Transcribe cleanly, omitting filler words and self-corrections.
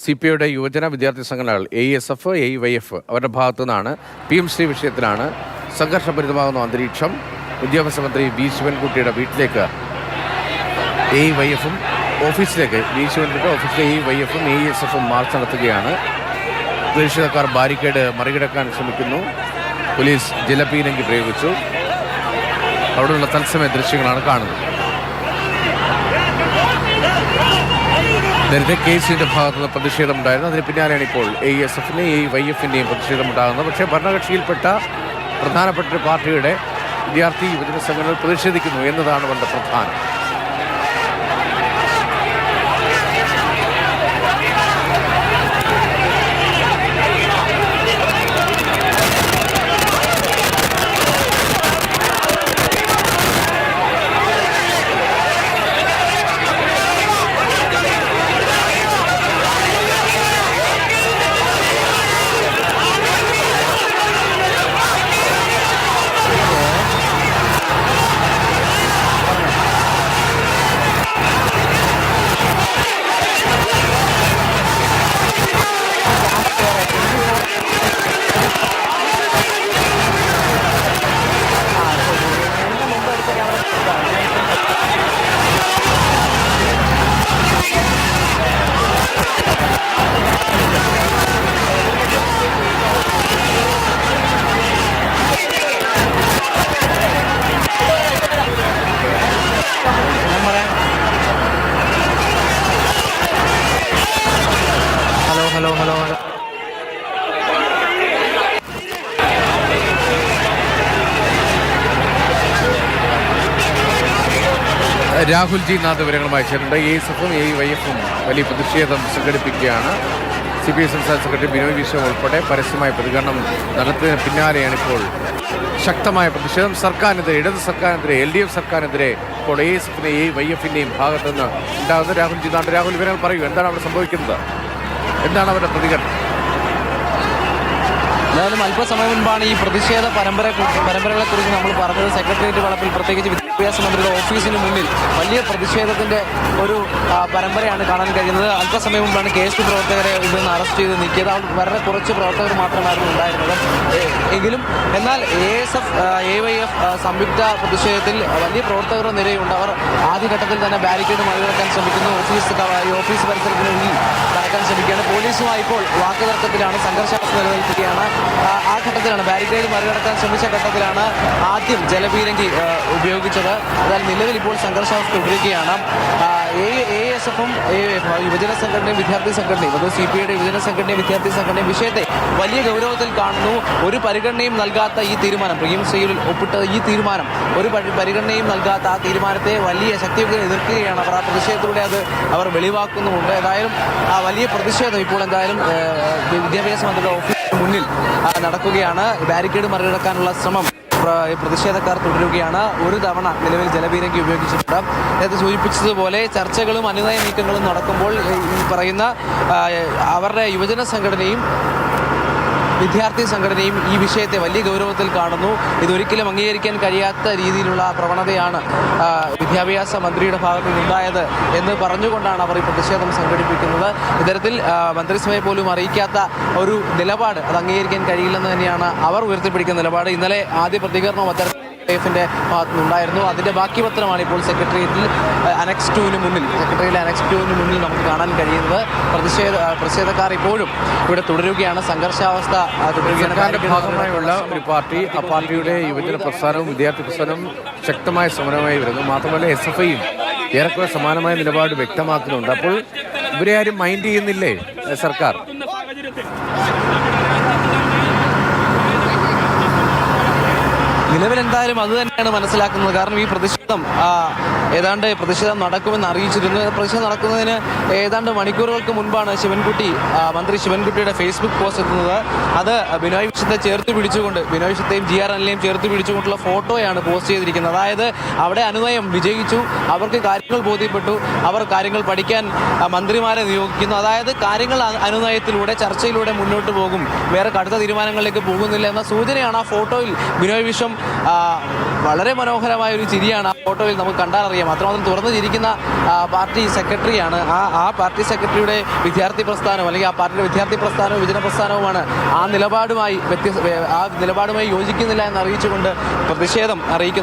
CPIയുടെ യുവജന വിദ്യാർത്ഥി സംഘടനകൾ ASF, AYF അവരുടെ ഭാഗത്തു നിന്നാണ് PMC വിഷയത്തിലാണ് സംഘർഷഭരിതമാകുന്ന അന്തരീക്ഷം. വിദ്യാഭ്യാസ മന്ത്രി വി ശിവൻകുട്ടിയുടെ വീട്ടിലേക്ക് AYFും ഓഫീസിലേക്ക് വി ശിവൻകുട്ടി ഓഫീസിലെ AYFും ASFും മാർച്ച് നടത്തുകയാണ്. പ്രതിഷേധക്കാർ ബാരിക്കേഡ് മറികടക്കാൻ ശ്രമിക്കുന്നു. പോലീസ് ജലപീരങ്കി പ്രയോഗിച്ചു. അവിടെയുള്ള തത്സമയ ദൃശ്യങ്ങളാണ് കാണുന്നത്. നേരത്തെ KCന്റെ ഭാഗത്തുനിന്ന് പ്രതിഷേധമുണ്ടായിരുന്നു. അതിന് പിന്നാലെയാണ് ഇപ്പോൾ ASFിന്റെയും AYFിന്റെയും പ്രതിഷേധമുണ്ടാകുന്നത്. പക്ഷേ ഭരണകക്ഷിയിൽപ്പെട്ട പ്രധാനപ്പെട്ട ഒരു പാർട്ടിയുടെ വിദ്യാർത്ഥി യുവജന സംഘടനകൾ പ്രതിഷേധിക്കുന്നു എന്നതാണ് വളരെ പ്രധാനം. ഹലോ രാഹുൽജി നാഥ് വിവരങ്ങളുമായി ചേർന്നുണ്ട്. ASFും AYFും വലിയ പ്രതിഷേധം സംഘടിപ്പിക്കുകയാണ്. CPI സംസ്ഥാന സെക്രട്ടറി ബിനോയ് വിശ്വം ഉൾപ്പെടെ പരസ്യമായ പ്രതികരണം നടത്തിയതിന് പിന്നാലെയാണ് ഇപ്പോൾ ശക്തമായ പ്രതിഷേധം സർക്കാരിനെതിരെ, ഇടത് സർക്കാരിനെതിരെ, LDF സർക്കാരിനെതിരെ ഇപ്പോൾ ASFിന്റെയും AYFിന്റെയും ഭാഗത്തുനിന്ന് ഉണ്ടാകുന്നത്. രാഹുൽജി നാഥ്, രാഹുൽ വിവരങ്ങൾ പറയൂ, എന്താണ് അവിടെ സംഭവിക്കുന്നത്, എന്താണ് അവരുടെ പ്രതികരണം? എന്തായാലും അല്പസമയം മുൻപാണ് ഈ പ്രതിഷേധ പരമ്പരകളെക്കുറിച്ച് നമ്മൾ പറഞ്ഞത്. സെക്രട്ടേറിയറ്റ് വളപ്പിൽ പ്രത്യേകിച്ച് വിദ്യാഭ്യാസ മന്ത്രിയുടെ ഓഫീസിന് മുന്നിൽ വലിയ പ്രതിഷേധത്തിന്റെ ഒരു പരമ്പരയാണ് കാണാൻ കഴിയുന്നത്. അല്പസമയം മുമ്പാണ് KSP പ്രവർത്തകരെ ഇവിടെ നിന്ന് അറസ്റ്റ് ചെയ്ത് നീക്കിയത്. വളരെ കുറച്ച് പ്രവർത്തകർ മാത്രമായിരുന്നു ഉണ്ടായിരുന്നത്. എന്നാൽ ASF, AYF സംയുക്ത പ്രതിഷേധത്തിൽ വലിയ പ്രവർത്തകരുടെ നിരയുണ്ട്. അവർ ആദ്യഘട്ടത്തിൽ തന്നെ ബാരിക്കേഡ് മറികടക്കാൻ ശ്രമിക്കുന്നു. ഓഫീസ് പരിസരത്തിനുള്ളിൽ കടക്കാൻ ശ്രമിക്കുകയാണ്. പോലീസുമായി ഇപ്പോൾ വാക്കുതർക്കത്തിലാണ്, സംഘർഷാവസ്ഥ നിലനിൽക്കുകയാണ്. ആ ഘട്ടത്തിലാണ്, ബാരിക്കേഡ് മറികടക്കാൻ ശ്രമിച്ച ഘട്ടത്തിലാണ് ആദ്യം ജലപീരങ്കി ഉപയോഗിച്ചത്. എന്നാൽ നിലവിൽ ഇപ്പോൾ സംഘർഷാവസ്ഥ തുടരുകയാണ്. ASFും യുവജന സംഘടനയും വിദ്യാർത്ഥി സംഘടനയും, അത് CPIയുടെ യുവജന സംഘടനയും വിദ്യാർത്ഥി സംഘടനയും വിഷയത്തെ വലിയ ഗൗരവത്തിൽ കാണുന്നു. ഒരു പരിഗണനയും നൽകാത്ത ഈ തീരുമാനം, PMCയിൽ ഒപ്പിട്ട ഈ തീരുമാനം, ഒരു പരിഗണനയും നൽകാത്ത ആ തീരുമാനത്തെ വലിയ ശക്തിയോടെ എതിർക്കുകയാണ് അവർ. ആ പ്രതിഷേധത്തിലൂടെ അവർ വെളിവാക്കുന്നുമുണ്ട്. ഏതായാലും ആ വലിയ പ്രതിഷേധം ഇപ്പോൾ എന്തായാലും വിദ്യാഭ്യാസ മന്ത്രിയുടെ ഓഫീസിന് മുന്നിൽ നടക്കുകയാണ്. ബാരിക്കേഡ് മറികടക്കാനുള്ള ശ്രമം പ്രതിഷേധക്കാർ തുടരുകയാണ്. ഒരു തവണ നിലവിൽ ജലപീരങ്കി ഉപയോഗിച്ചിട്ടുണ്ട്. നേരത്തെ സൂചിപ്പിച്ചതുപോലെ ചർച്ചകളും അനുനയ നീക്കങ്ങളും നടക്കുമ്പോൾ ഈ പറയുന്ന അവരുടെ യുവജന സംഘടനയും വിദ്യാർത്ഥി സംഘടനയും ഈ വിഷയത്തെ വലിയ ഗൗരവത്തിൽ കാണുന്നു. ഇതൊരിക്കലും അംഗീകരിക്കാൻ കഴിയാത്ത രീതിയിലുള്ള പ്രവണതയാണ് വിദ്യാഭ്യാസ മന്ത്രിയുടെ ഭാഗത്തു നിന്നുണ്ടായത് എന്ന് പറഞ്ഞുകൊണ്ടാണ് അവർ ഈ പ്രതിഷേധം സംഘടിപ്പിക്കുന്നത്. ഇത്തരത്തിൽ മന്ത്രിസഭയെ പോലും അറിയിക്കാത്ത ഒരു നിലപാട് അത് അംഗീകരിക്കാൻ കഴിയില്ലെന്ന് തന്നെയാണ് അവർ ഉയർത്തിപ്പിടിക്കുന്ന നിലപാട്. ഇന്നലെ ആദ്യ പ്രതികരണം AFിന്റെ ഭാഗത്തുനിന്നുണ്ടായിരുന്നു. അതിന്റെ ബാക്കി പത്രമാണ് ഇപ്പോൾ സെക്രട്ടേറിയറ്റിൽ അനക്സ് 2ന് മുന്നിൽ നമുക്ക് കാണാൻ കഴിയുന്നത്. പ്രതിഷേധക്കാർ ഇപ്പോഴും ഇവിടെ തുടരുകയാണ്. സംഘർഷാവസ്ഥ തുടരുകയാണ്. ഭാഗമായുള്ള ഒരു പാർട്ടി, ആ പാർട്ടിയുടെ യുവജന പ്രസ്ഥാനവും വിദ്യാർത്ഥി പ്രസ്ഥാനവും ശക്തമായ സമരമായി വരുന്നു. മാത്രമല്ല SFIയും ഏറെക്കുറെ സമാനമായ നിലപാട് വ്യക്തമാക്കുന്നുണ്ട്. അപ്പോൾ ഇവരെ ആരും മൈൻഡ് ചെയ്യുന്നില്ലേ സർക്കാർ? നിലവിൽ എന്തായാലും അത് തന്നെയാണ് മനസ്സിലാക്കുന്നത്. കാരണം ഈ പ്രതിഷേധം നടക്കുമെന്ന് അറിയിച്ചിരുന്നു. പ്രതിഷേധം നടക്കുന്നതിന് ഏതാണ്ട് മണിക്കൂറുകൾക്ക് മുൻപാണ് മന്ത്രി ശിവൻകുട്ടിയുടെ ഫേസ്ബുക്ക് പോസ്റ്റ് എത്തുന്നത്. അത് ബിനോയ് വിശ്വത്തെ ചേർത്ത് പിടിച്ചുകൊണ്ട്, ബിനോയ് വിശ്വത്തെയും GR അനിലിനെയും ചേർത്ത് പിടിച്ചുകൊണ്ടുള്ള ഫോട്ടോയാണ് പോസ്റ്റ് ചെയ്തിരിക്കുന്നത്. അതായത് അവിടെ അനുനയം വിജയിച്ചു, അവർക്ക് കാര്യങ്ങൾ ബോധ്യപ്പെട്ടു, അവർ കാര്യങ്ങൾ പഠിക്കാൻ മന്ത്രിമാരെ നിയോഗിക്കുന്നു. അതായത് കാര്യങ്ങൾ അനുനയത്തിലൂടെ, ചർച്ചയിലൂടെ മുന്നോട്ട് പോകും, വേറെ കടുത്ത തീരുമാനങ്ങളിലേക്ക് പോകുന്നില്ല എന്ന സൂചനയാണ് ആ ഫോട്ടോയിൽ ബിനോയ് വിശ്വം വളരെ മനോഹരമായ ഒരു ചിരിയാണ് ആ ഫോട്ടോയിൽ നമുക്ക് കണ്ടാൽ അറിയാം. അത്രമാത്രം തുറന്നു ചിരിക്കുന്ന പാർട്ടി സെക്രട്ടറിയാണ്. ആ പാർട്ടി സെക്രട്ടറിയുടെ വിദ്യാർത്ഥി പ്രസ്ഥാനം അല്ലെങ്കിൽ ആ പാർട്ടിയുടെ വിദ്യാർത്ഥി പ്രസ്ഥാനവും വിജന പ്രസ്ഥാനവുമാണ് ആ നിലപാടുമായി യോജിക്കുന്നില്ല എന്ന് അറിയിച്ചുകൊണ്ട് പ്രതിഷേധം അറിയിക്കുന്നത്.